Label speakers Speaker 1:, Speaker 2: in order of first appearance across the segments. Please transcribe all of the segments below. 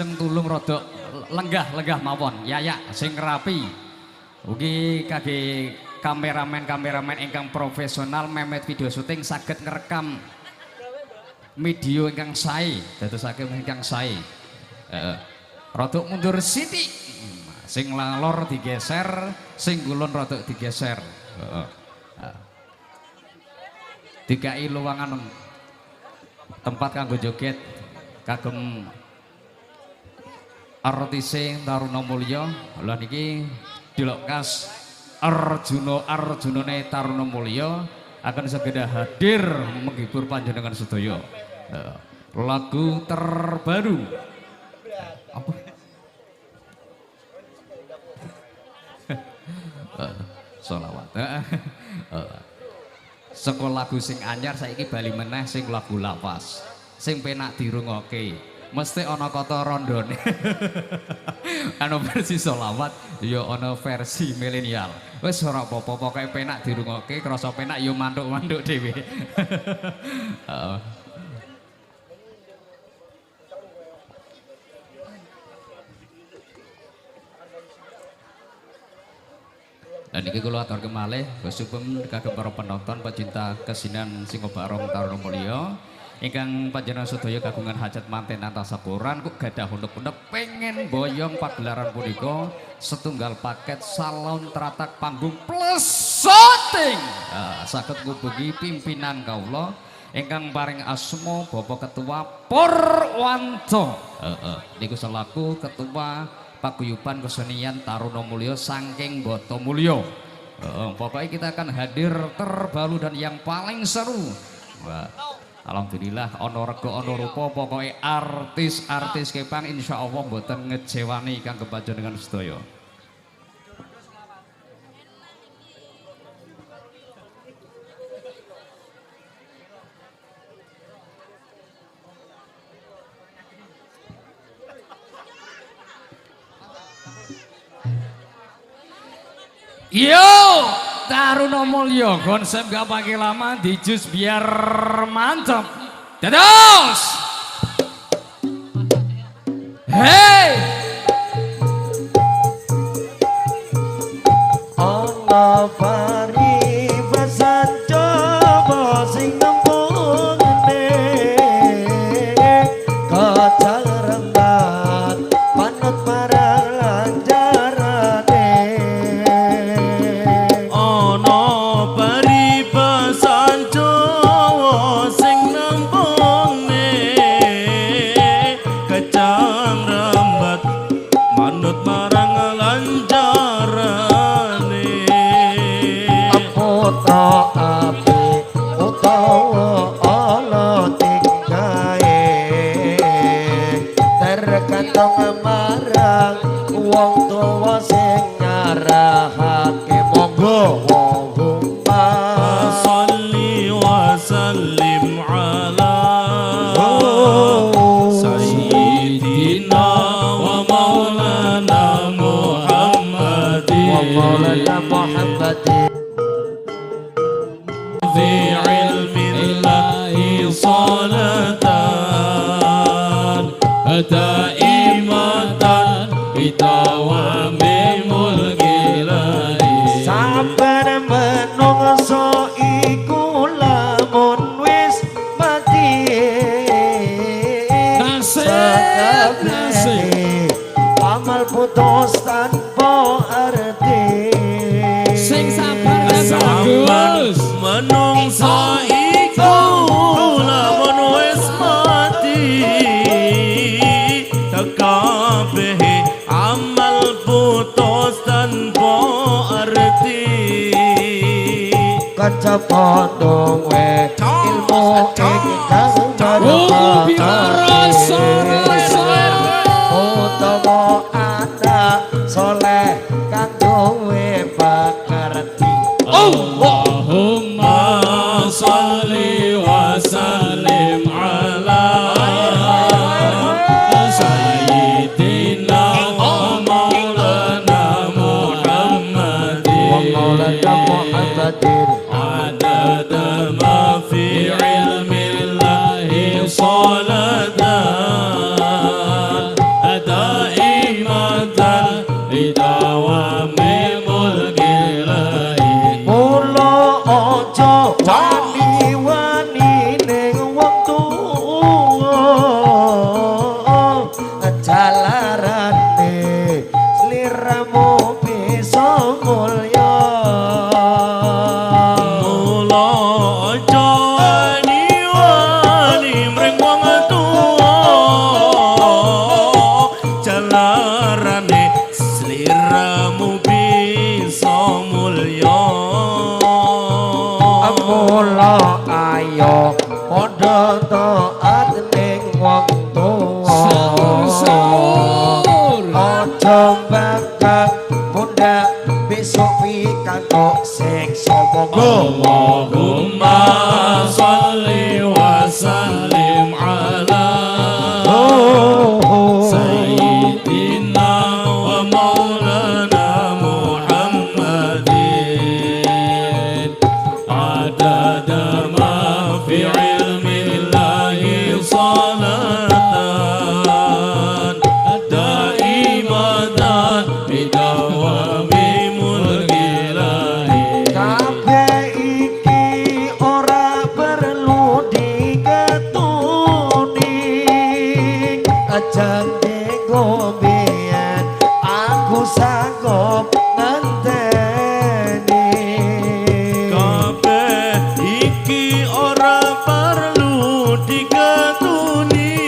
Speaker 1: lajeng tulung rada lenggah mawon. Ya sing rapi. Ugi kangge kameramen ingkang profesional memet video syuting saged ngerekam video ingkang sae, dadosaken ingkang sae. Rada mundur sithik. Sing lor digeser, sing kulon rada digeser. Dikai luwangan tempat kanggo joget kagem artise Taruna Mulya. Lha niki dilokas Arjunane Taruna Mulya akan segera hadir menghibur panjenengan sedaya. Lagu terbaru apa? Sholawat. Sekolah lagu sing anyar saiki bali meneh sing lagu lawas sing penak dirungokke. Mesti ana kata rondone. Ana versi sholawat, ya ana versi milenial. Wis ora apa-apa, pokoke penak dirungokke, krasa penak ya mantuk-mantuk dhewe. Heeh. Dan ini kula aturke malih Gusipun kagem para penonton pecinta kesenian Singo Barong Taruna Mulya ingkang panjenengan sedaya kagungan hajat manten antasapuran kok gadah unek-unek pengen boyong pagelaran punika setunggal paket salon teratak panggung plus shooting. Saged ngubungi pimpinan kawula ingkang paring asma Bapak Ketua Purwanto. Niku selaku Ketua Paguyuban Kesenian Taruna Mulya saking Boto Mulya. Pokoknya kita akan hadir terbaru dan yang paling seru. Alhamdulillah ono rego ono rupa pokoknya artis-artis kepang insya Allah mboten ngejewani kang kepanjenengan sedaya. Yo, Taruna Mulya konsep gak pakai lama di jus biar mantap. Dados. Hey.
Speaker 2: Allah pari basan coba sing nembune kacang rembat panut marang lanjarane
Speaker 3: ono pari basan coba sing nembune kacang rembat manut marang lanjarane
Speaker 2: putra api utawa ala tinggae tergantung marang wong tuwa sing nyarahake monggo
Speaker 3: salli wa sallim ala sayyidina wa maulana Muhammadin في علم الله صلاة دائمة بدوام ملك الله
Speaker 2: sabar menungso iku lamun wis mati
Speaker 1: Nasib
Speaker 2: amal putus tanpa arti
Speaker 1: sing sabar
Speaker 3: Sabar menungso iku lamun wis mati kabeh amal putus tanpa arti
Speaker 2: kacapan dong we ilmu ingkang utawa anak soleh kang duwe pakarti
Speaker 3: Allahumma salli wa sallim ala sayyidina wa maulana Muhammadin adada ma fi ilmi Allahi salatan jalarane sliramu bisa mulya
Speaker 2: mula ayo padha taat ning wong tuwa aja bakal mundak besok pikantuk siksa monggo
Speaker 3: Allahumma sholli wa sallim ala sayyidina wa maulana Muhammadin adada ma fi ilmillahi salatan daimatan bidawami mulkilahi
Speaker 2: kabeh iki ora perlu diketuni aja ngombean aku sanggup ngenteni
Speaker 3: kabeh iki ora perlu diketuni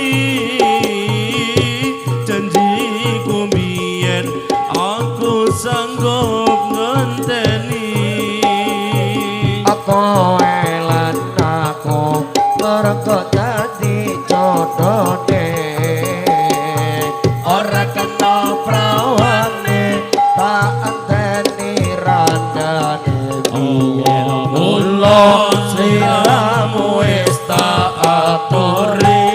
Speaker 3: janjiku biyen aku sanggup ngenteni
Speaker 2: aku elan aku mergo dadi jodone ora kena prawane tak anteni randane biyen
Speaker 3: mula sliramu wis tak aturi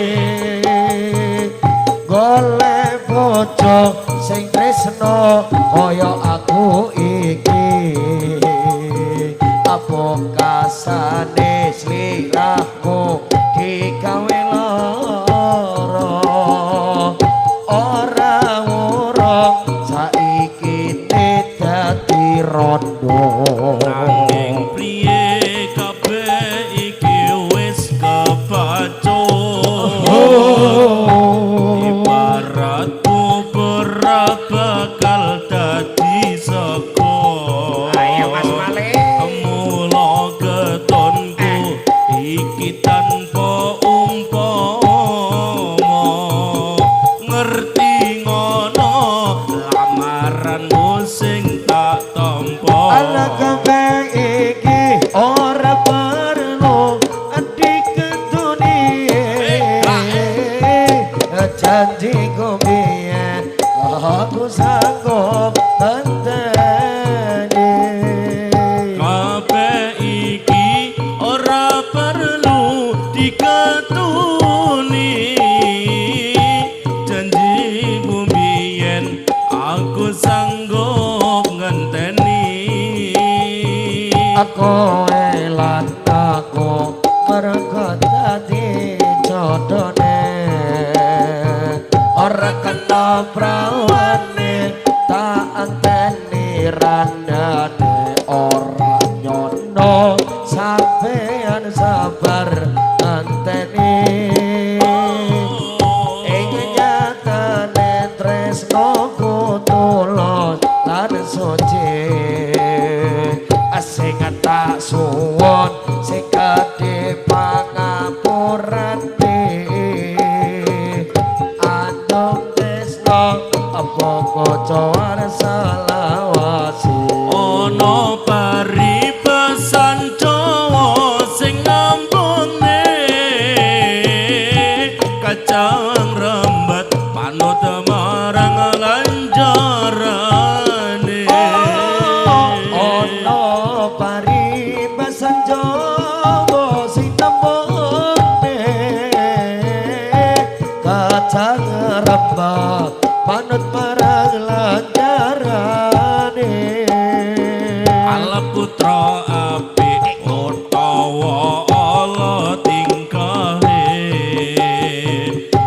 Speaker 2: golek bojo sing tresno kaya aku iki apa kasane sliramu digawe lara ora urung saiki dadi rondo
Speaker 3: nanging priye kabeh iki wis kepacut ibarat bubur bakal dadi sego
Speaker 2: ayo Mas Malik
Speaker 3: mula ketonku iki tanpa umpama ngerti ngono lamaranmu sing tak tampa
Speaker 2: ala kabeh iki ora perlu diketuni janji biyen aku sanggup ngenteni
Speaker 3: kabeh iki ora perlu diketuni janjimu biyen aku sanggup ngenteni
Speaker 2: aku elan aku mergo dadi jodone ora kena prawane tak anteni randane ora nyono sampean sabar anteni ing nyatane tresnoku tulus lan suci sing tak suwun sing gedhe pangapurane andong tresno apa maca salawasi
Speaker 3: ana paribasan Jawa sing ngambune kacang rembat panut marang lanjarane
Speaker 2: ana paribasan Jawa sing tembune kacang rembat panut marang lanjarane
Speaker 3: ala putra apik utawa ala tingkahe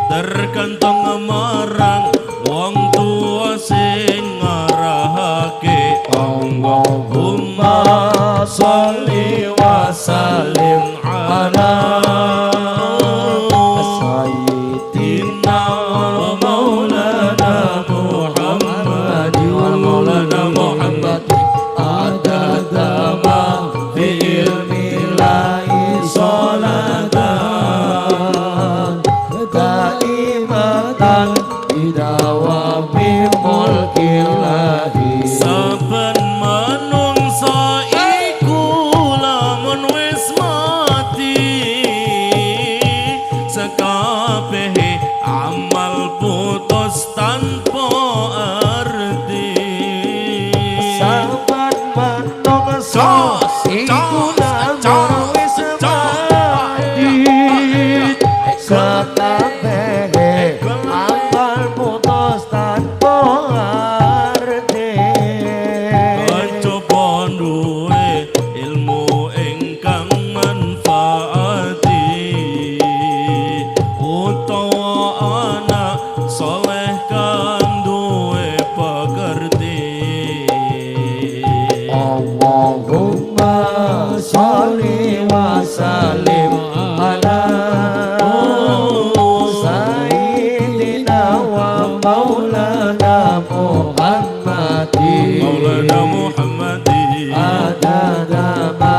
Speaker 3: tergantung marang wong tuwa sing ngarahake Allahumma sholli wa sallim ala sayyidina wa maulana Muhammadin wa maulana Muhammadin adada ma fi ilmillahi salatan daimatan
Speaker 2: bidawami mulkillahi
Speaker 3: saben manungsa iku lamun wis mati sekabehe amal putus tanpa arti
Speaker 2: saben manungsa iku lamun wis mati sekabehe amal putus tanpa arti
Speaker 3: coba duwe ilmu ingkang manfaati utawa anak soleh kang duwe pekerti
Speaker 2: Allahumma sholli wa sallim ala sayyidina wa maulana Muhammadin
Speaker 3: Maulana Muhammadi
Speaker 2: adada ma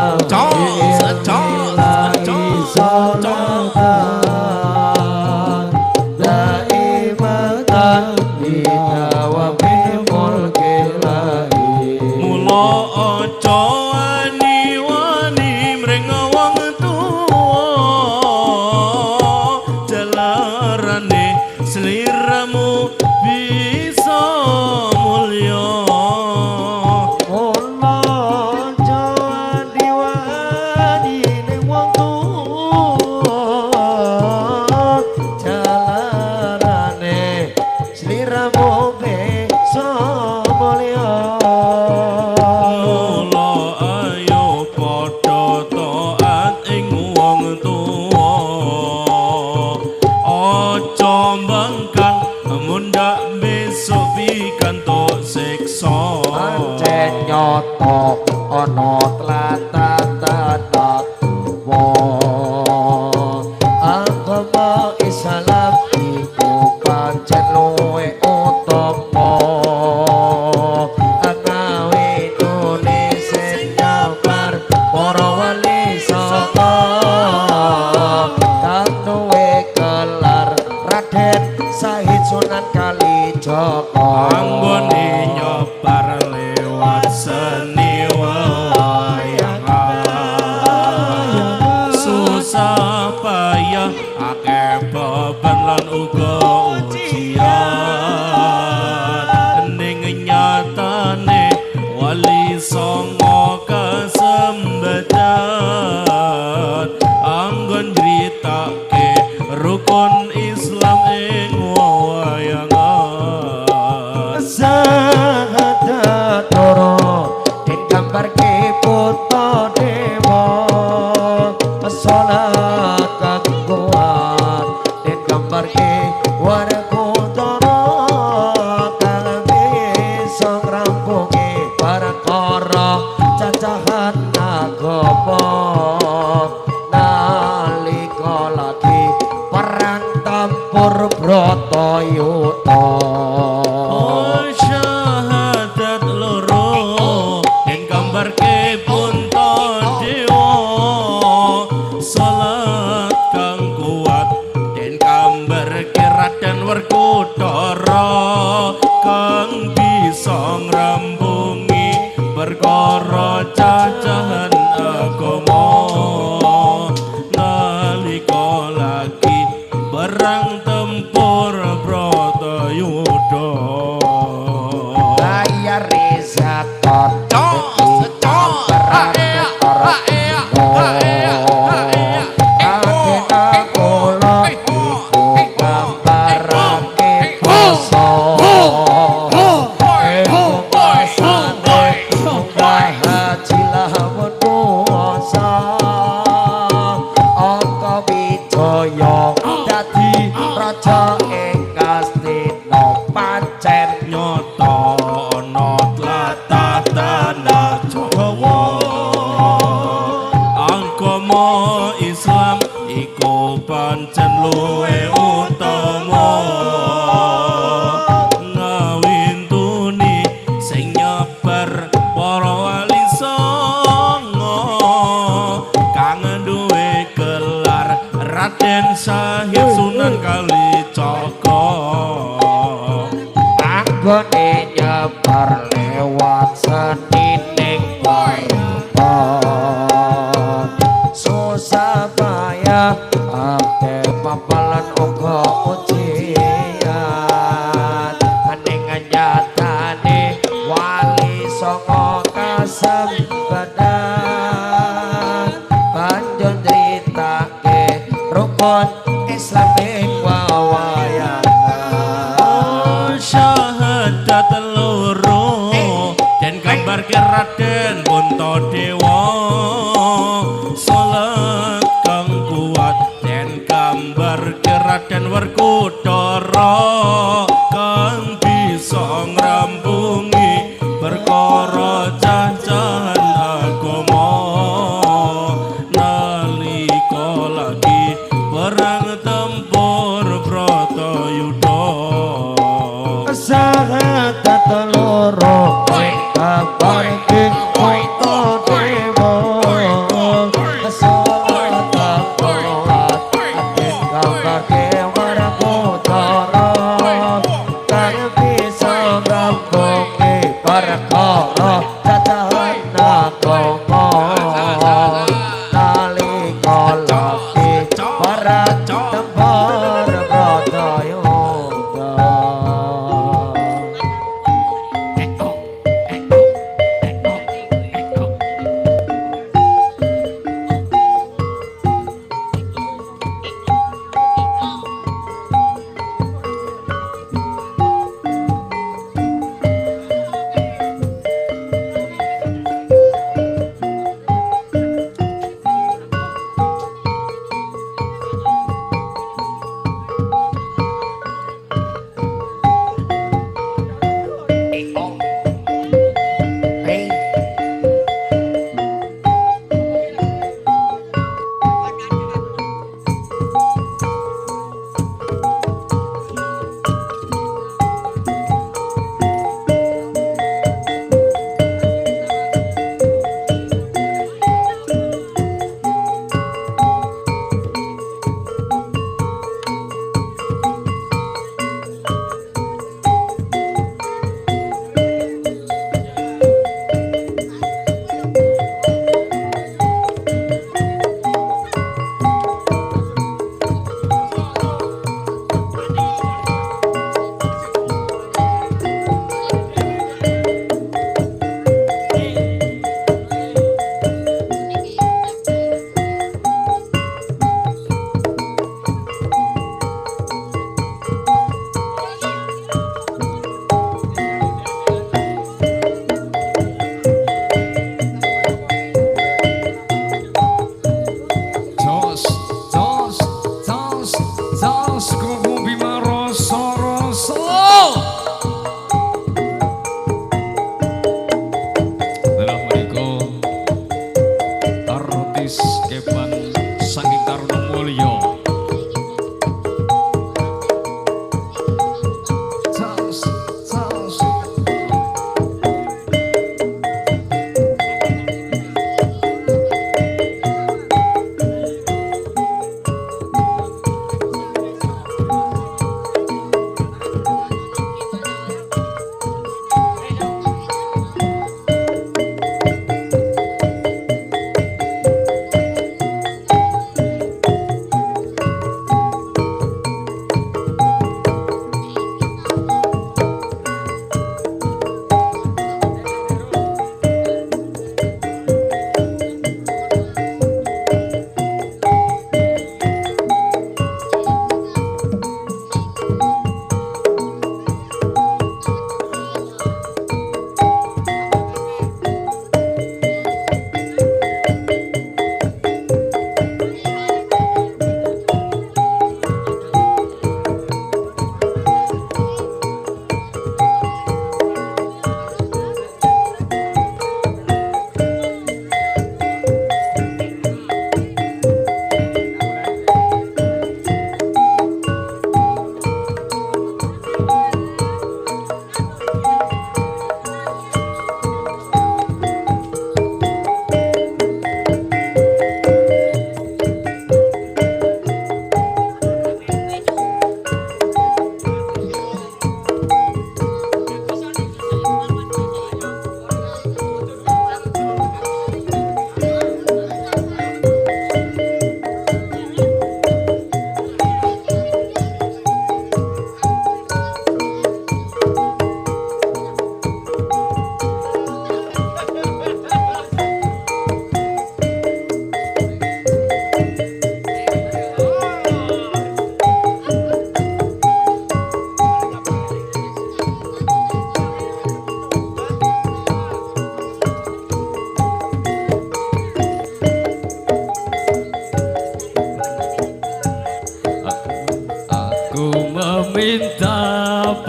Speaker 2: daimatan bidawami mulkillahi
Speaker 3: mula aja wani-wani mring wong tuwa jalarane sliramu bisa mulya
Speaker 2: Mula aja diwani ning wong tuwa jalarane sliramu bisa mulya
Speaker 3: mula ayo padha taat ing wong tuwa aja mbangkang mundak besok pikantuk siksa
Speaker 2: pancen nyata ana tlatah-tlatah agama Islam iku pancen luwe utama agawe Indonesia nyabar para wali saka kang duwe gelar Raden Said Sunan Kalijaga
Speaker 3: anggone nyobar lewat seni wayang susah payah akeh beban lan uga ujian ning nyatane wali songo kasembedan anggon jritake rukun Islam ing wayangan
Speaker 2: Sahadat Toro Den gambar ke foto dewa Salat kang kuat Den gambar ke warga Toro Kang bisa ngrampungi perkara cacahan agama nalika lagi perang tempur Bratayuda
Speaker 3: Oh syahadat loro yang gambar ke punta dewa salat kang kuat dan gambar ke Raden Werkudara kang bisa ngrampungi perkara cacahan agama nalika lagi berang tempur Bratayuda
Speaker 2: layar rizaton Haji lamun anggone nyebar lewat senining wayang susah payah akeh papalan uga ujian aning nyatane wali songo kasembadan banjur critake rukun Islaming wawayangan
Speaker 3: syahadat loro den gambar Raden Puntadewa salat kang kuat den gambar Raden Werkudara kang bisa ngrampungi perkara cacahan agama nalika lagi perang tempur Bratayuda
Speaker 2: sahadat loro kabar ing Puntadewa salat kuat den gambar Werkudara kang bisa ngrampungi perkara cacahan agama nalika lagi perang tempur Bratayuda.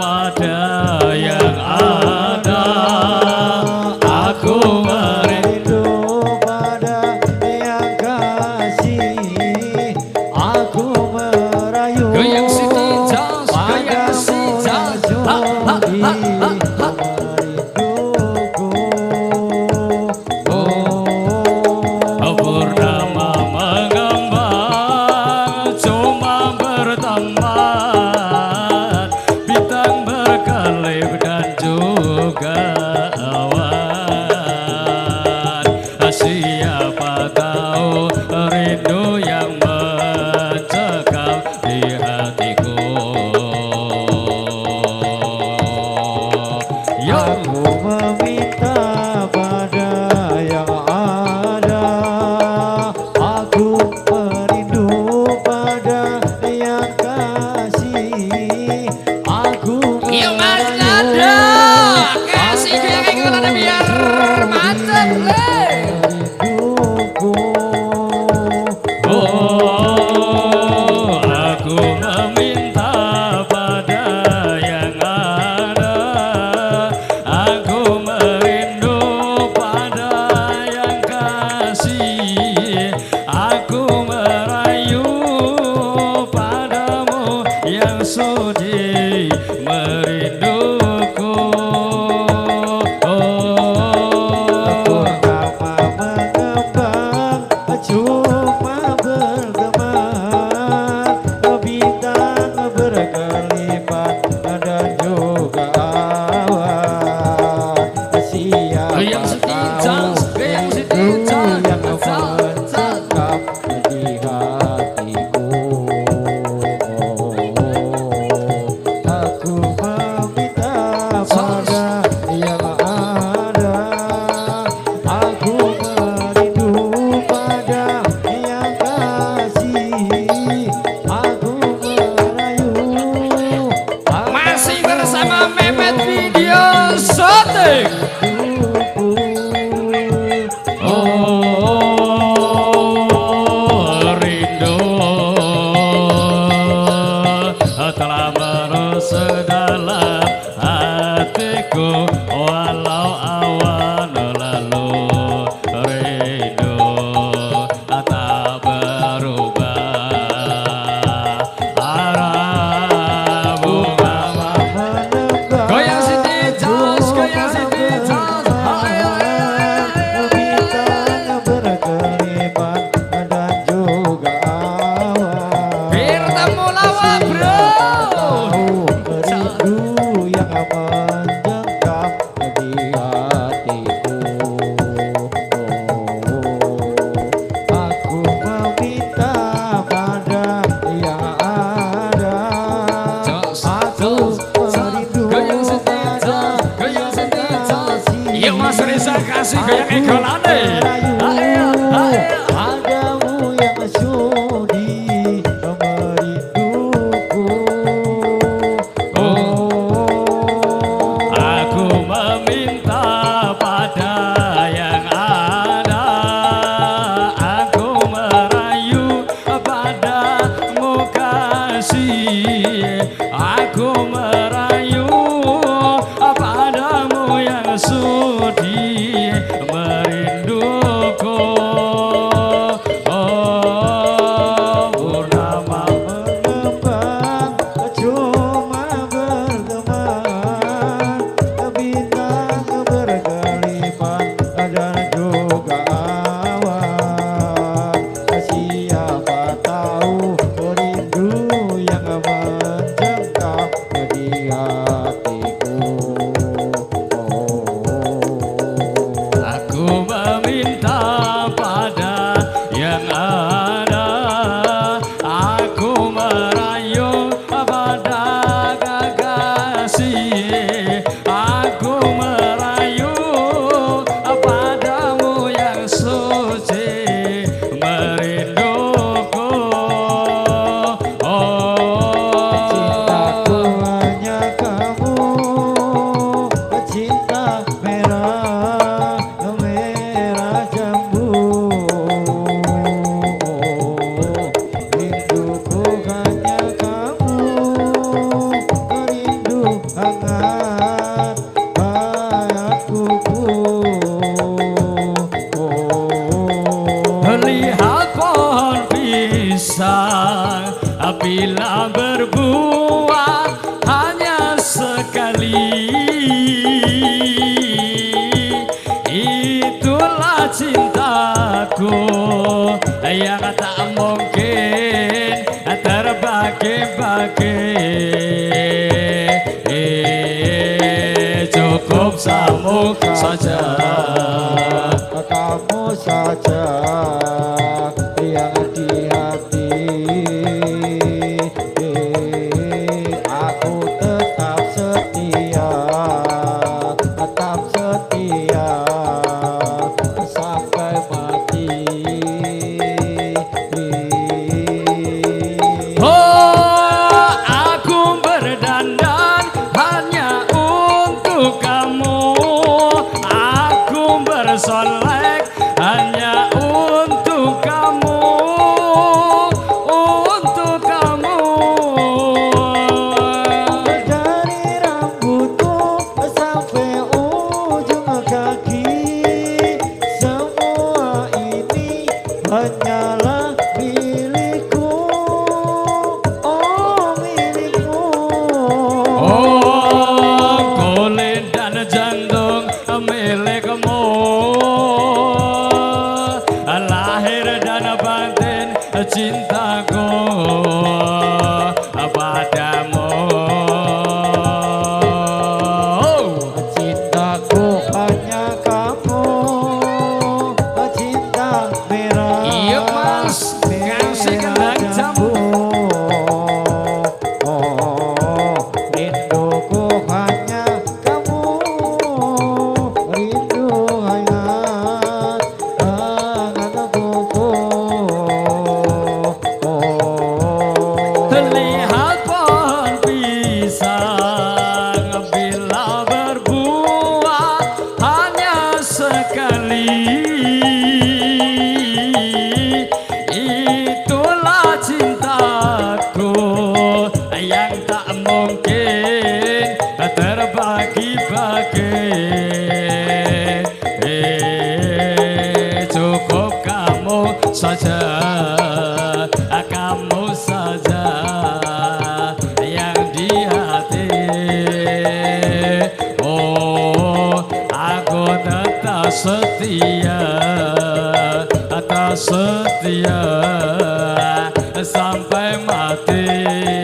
Speaker 1: pada yang ada. Aku merindu
Speaker 2: pada yang kasih. Aku merayu
Speaker 1: goyang Siti Jos, goyang Siti Jos. Purnama mengembang, cuma berteman, bintang berkelip dan juga awan. Siapa tahu rindu yang mencekam di hatiku. Yo.
Speaker 2: Aku meminta pada yang ada. Aku merindu pada yang kasih. Aku
Speaker 1: Yo Mas Nado, kasih yang ikutan biar macet le.
Speaker 2: merinduku.
Speaker 1: Oh, aku meminta pada yang ada. Aku merindu pada yang kasih. Aku merayu padamu yang sudi merinduku.
Speaker 2: Purnama mengembang, cuma berteman. Bintang berkelipat dan juga awan. Siapa
Speaker 1: Goyang Siti
Speaker 2: tahu
Speaker 1: Jos, goyang Siti
Speaker 2: rindu
Speaker 1: Jos.
Speaker 2: yang mencekam di hatiku. Aku meminta pada yang ada. Aku merindu pada yang kasih. Aku merayu
Speaker 1: Masih bersama Mehmet Video Shooting. Oh, rindu telah merosot dalam hatiku, walau awan lalu rindu tak berubah. Arah bunga goyang Siti Jos, goyang Siti Jos. Ayo, ayo, ayo.
Speaker 2: bintang berkelipat dan juga awan.
Speaker 1: Biar temu lawa bro.
Speaker 2: Rindu yang mencekam di hatiku. Aku meminta pada yang ada.
Speaker 1: Jos,
Speaker 2: Aku merindu
Speaker 1: goyang Siti Jos, goyang Siti Jos. Yuk Mas Risa kasih goyang ekolane. Ayo, ayo.
Speaker 2: Padamu yang sudi merinduku.
Speaker 1: Aku meminta pada yang ada. Aku merayu padamu kasih. Aku merayu padamu yang sudi merinduku. Oh, purnama
Speaker 2: Mengembang cuma berteman. Bintang berkelipat dan juga awan. Siapa tahu rindu yang mencekam di hatiku. hangat hatiku.
Speaker 1: Lihat pohon pisang bila berbuah hanya sekali, itulah cintaku yang tak mungkin terbagi-bagi. Cukup kamu saja,
Speaker 2: kamu saja yang di hati. Aku tetap setia sampai mati.
Speaker 1: Oh, aku berdandan hanya untuk kamu. Aku bersolek hanya untuk kamu, untuk kamu.
Speaker 2: Dari rambutku sampai ujung kaki, semua ini hanyalah milikku. Oh, milikku.
Speaker 1: Oh, kulit dan jantung milikmu, lahir dan batin cintaku padamu.
Speaker 2: Cintaku hanya kamu, cinta merah.
Speaker 1: Iya mas, ngasih kendang jamu.
Speaker 2: Rinduku hanya kamu, rindu hangat hangatku.
Speaker 1: Lihat pohon pisang bila berbuah hanya sekali, itulah cintaku yang tak mungkin terbagi-bagi. Cukup kamu saja, kamu saja yang di hati. Oh, aku tetap setia sampai mati.